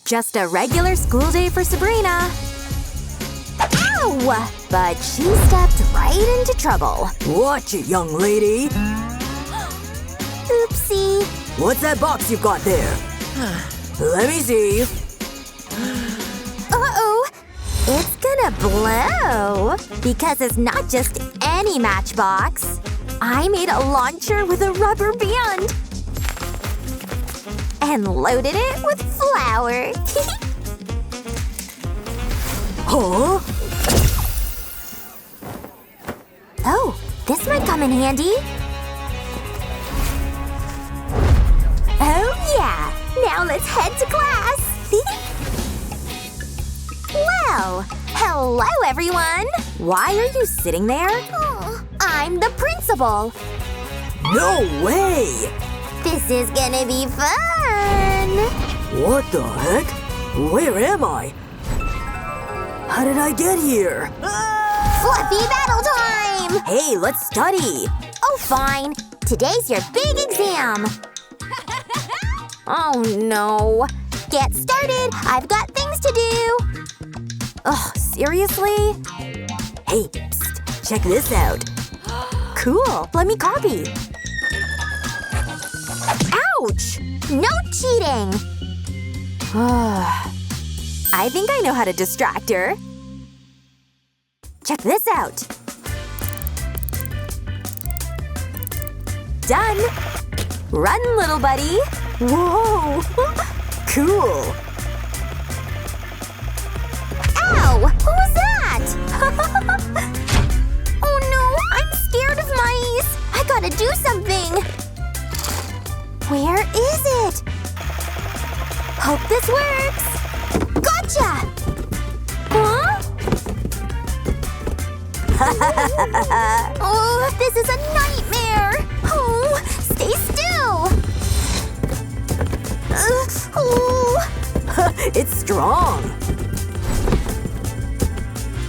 just a regular school day for Sabrina. Ow! But she stepped right into trouble. Watch it, young lady. Oopsie. What's that box you've got there? Let me see. Uh-oh. It's gonna blow. Because it's not just any matchbox. I made a launcher with a rubber band. And loaded it with flour. Huh? Oh, this might come in handy. Oh yeah! Now let's head to class! Well, hello everyone! Why are you sitting there? Oh, I'm the principal. No way! This is gonna be fun! What the heck? Where am I? How did I get here? Fluffy battle time! Hey, let's study! Oh, fine. Today's your big exam. Oh, no. Get started. I've got things to do. Ugh, seriously? Hey, psst, check this out. Cool. Let me copy. Ouch! No cheating! I think I know how to distract her. Check this out. Done! Run, little buddy! Whoa! Cool! Ow! Who was that? Oh no! I'm scared of mice! I gotta do something! Where is it? Hope this works! Gotcha! Huh? Oh, this is a nightmare! Oh, stay still! Oh. It's strong!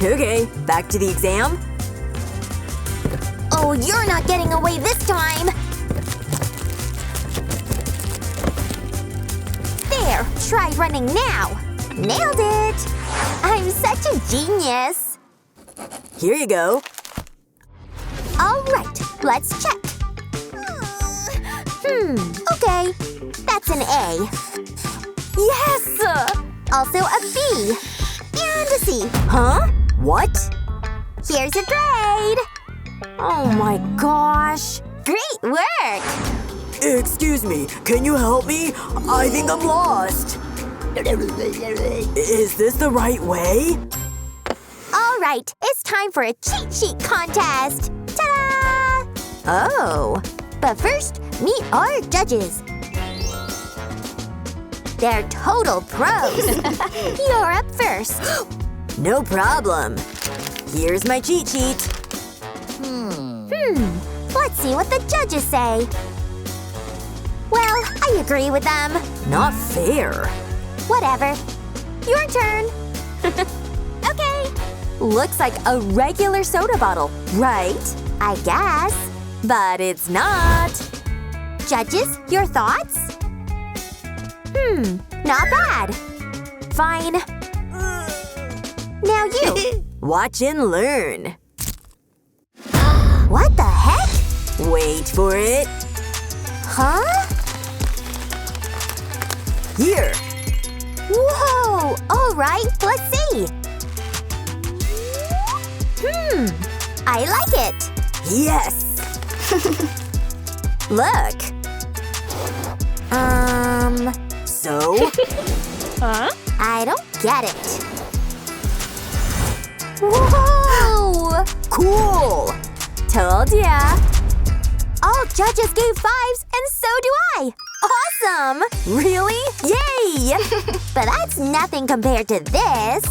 Okay, back to the exam. Oh, you're not getting away this time! There! Try running now! Nailed it! I'm such a genius! Here you go. Alright, let's check. Okay. That's an A. Yes! Also a B. And a C. Huh? What? Here's your grade! Oh my gosh! Great work! Excuse me, can you help me? I think I'm lost. Is this the right way? Alright, it's time for a cheat sheet contest! Ta-da! Oh, but first, meet our judges. They're total pros. You're up first. No problem. Here's my cheat sheet. Let's see what the judges say. Well, I agree with them. Not fair. Whatever. Your turn. Okay. Looks like a regular soda bottle, right? I guess. But it's not. Judges, your thoughts? Not bad. Fine. Now you. Watch and learn. What the heck? Wait for it. Huh? Here. Whoa! Alright, let's see. I like it. Yes. Look. So? Huh? I don't get it. Whoa! Cool. Told ya. All judges gave 5s, and so do I. Awesome! Really? Yay! But that's nothing compared to this.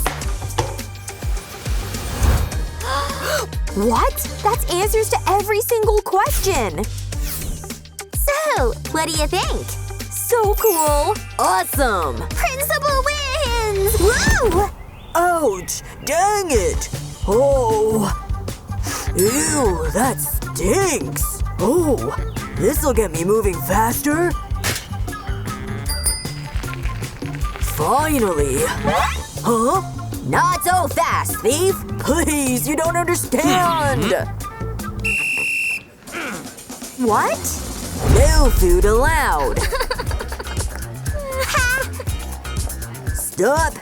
What? That's answers to every single question. So, what do you think? So cool. Awesome. Principal wins! Woo! Ouch! Dang it! Oh! Ew, that stinks! Oh! This'll get me moving faster? Finally! Huh? Not so fast, thief! Please, you don't understand! What? No food allowed! Stop!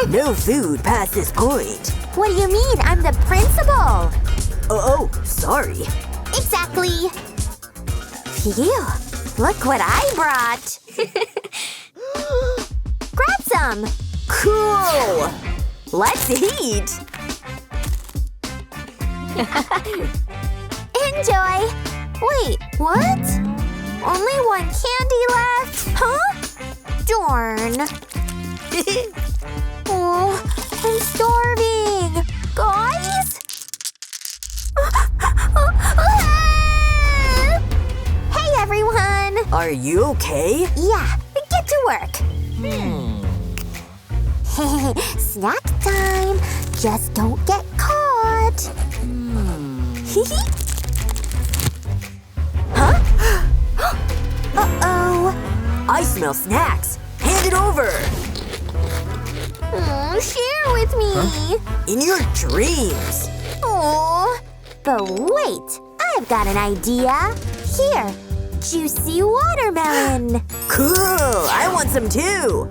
No food past this point. What do you mean? I'm the principal! Oh, sorry. Exactly! Phew! Look what I brought! Grab some! Cool! Let's eat! Enjoy! Wait, what? Only one candy left? Huh? Darn. Oh, I'm starving! Guys? Hey, everyone! Are you okay? Yeah, get to work. Snack time. Just don't get caught. Huh? Uh-oh. I smell snacks. Hand it over! Share with me. In your dreams. Oh, but wait. I've got an idea. Here, juicy watermelon. Cool! I want some too!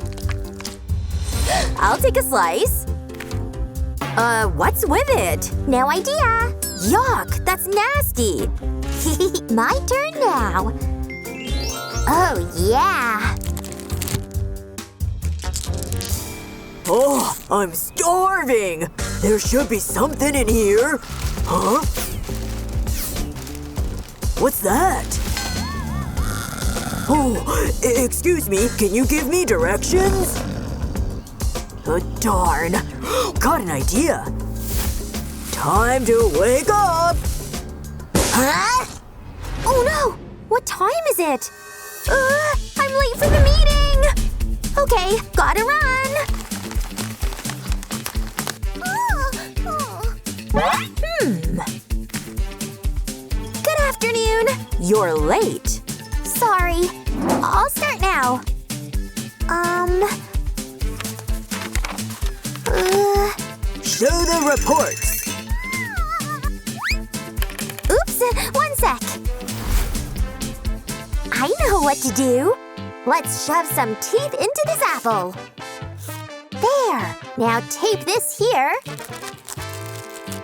I'll take a slice. What's with it? No idea. Yuck! That's nasty! My turn now. Oh, yeah. Oh, I'm starving! There should be something in here. Huh? What's that? Oh, excuse me, can you give me directions? Oh, darn. Got an idea. Time to wake up! Huh? Oh no! What time is it? I'm late for the meeting! Okay, gotta run! Good afternoon! You're late. Sorry. I'll start now. Show the reports. Oops, one sec. I know what to do. Let's shove some teeth into this apple. There. Now tape this here.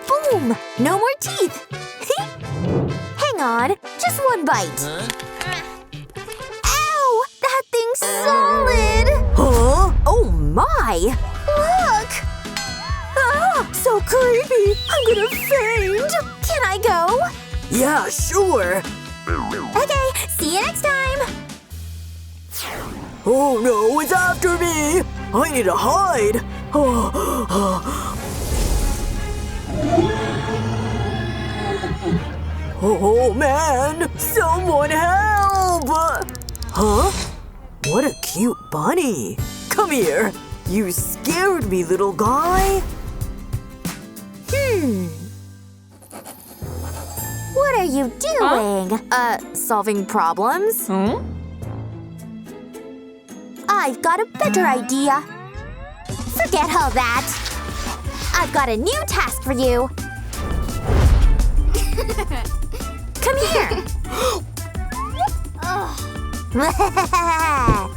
Boom! No more teeth. Hang on. Just one bite. Ow! That thing's solid! Huh? Oh my! Look! Ah, so creepy! I'm gonna faint! Can I go? Yeah, sure. Okay, see you next time! Oh no, it's after me! I need to hide! Oh man! Someone help! Huh? What a cute bunny! Come here! You scared me, little guy! What are you doing? Solving problems? I've got a better idea. Forget all that. I've got a new task for you. Come here.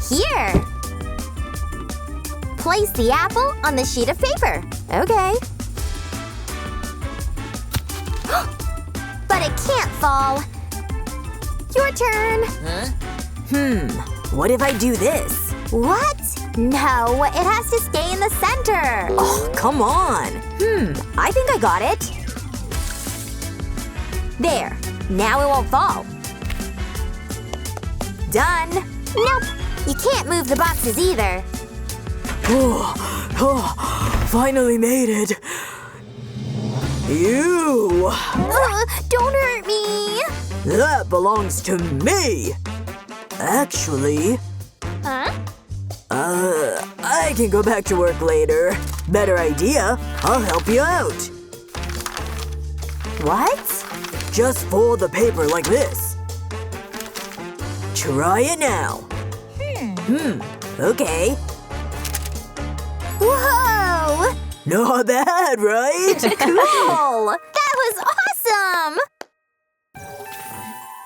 Here. Place the apple on the sheet of paper. Okay. But it can't fall. Your turn. What if I do this? What? No, it has to stay in the center. Oh, come on! I think I got it. There. Now it won't fall. Done. Nope. You can't move the boxes either. Finally made it. You! Don't hurt me. That belongs to me! Actually… Huh? I can go back to work later. Better idea. I'll help you out. What? Just fold the paper like this. Try it now. Okay. Not bad, right? Cool! That was